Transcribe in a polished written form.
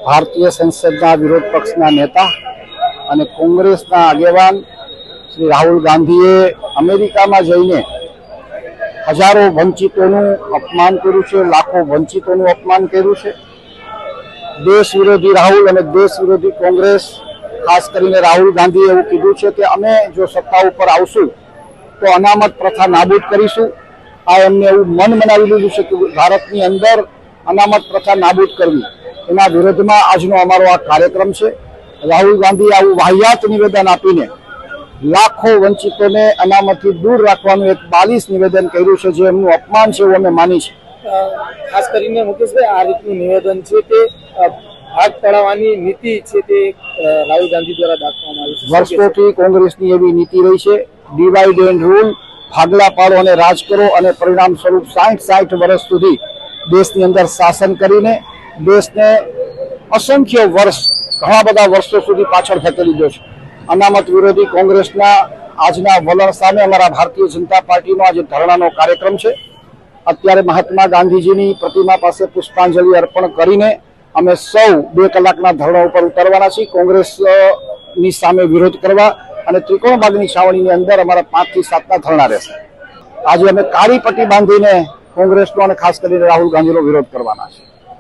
ભારતીય સંસદના વિરોધ પક્ષના નેતા અને કોંગ્રેસના આગેવાન શ્રી રાહુલ ગાંધીએ અમેરિકામાં જઈને હજારો વંચિતોનું અપમાન કર્યું છે, લાખો વંચિતોનું અપમાન કર્યું છે। દેશ વિરોધી રાહુલ અને દેશ વિરોધી કોંગ્રેસ, ખાસ કરીને રાહુલ ગાંધીએ એવું કીધું છે કે અમે જો સત્તા ઉપર આવશું તો અનામત પ્રથા નાબૂદ કરીશું। આ એમને એવું મન મનાવી લીધું છે કે ભારતની અંદર અનામત પ્રથા નાબૂદ કરવી, એના વિરોધમાં આજનો અમારો આ કાર્યક્રમ છે। રાહુલ ગાંધીએ આવું વાહિયાત નિવેદન આપીને લાખો વંચિતોને અનામતથી દૂર રાખવાનું એક બાલિશ નિવેદન કર્યું છે, જે એમનું અપમાન છે એવું અમે માની છે। ખાસ કરીને મુકેશભાઈ, આ રીતનું નિવેદન છે તે ભાગ પડાવવાની નીતિ છે તે રાહુલ ગાંધી દ્વારા દાખવવામાં આવી છે। વર્ષોથી કોંગ્રેસની એવી નીતિ રહી છે, ડિવાઈડ એન્ડ રૂલ, ભાગલા પાડો અને રાજ કરો, અને પરિણામ સ્વરૂપ 60 વર્ષ સુધી દેશની અંદર શાસન કરીને દેશને અસંખ્ય વર્ષ, ઘણા બધા વર્ષો સુધી પાછળ ધકેલી દીધો છે। અનામત વિરોધી કોંગ્રેસના આજના વલણ સામે અમારા ભારતીય જનતા પાર્ટીનો આજે ધરણાનો કાર્યક્રમ છે। અત્યારે મહાત્મા ગાંધીજીની પ્રતિમા પાસે પુષ્પાંજલિ અર્પણ કરીને અમે સૌ 2 કલાકના ધરણા ઉપર ઉતરવાના છીએ, કોંગ્રેસની સામે વિરોધ કરવા, અને ત્રિકોણબાગની છાવણીની અંદર અમારા 5 થી 7ના ધરણા રહેશે। આજે અમે કાળી પટ્ટી બાંધીને કોંગ્રેસનો અને ખાસ કરીને રાહુલ ગાંધીનો વિરોધ કરવાના છે।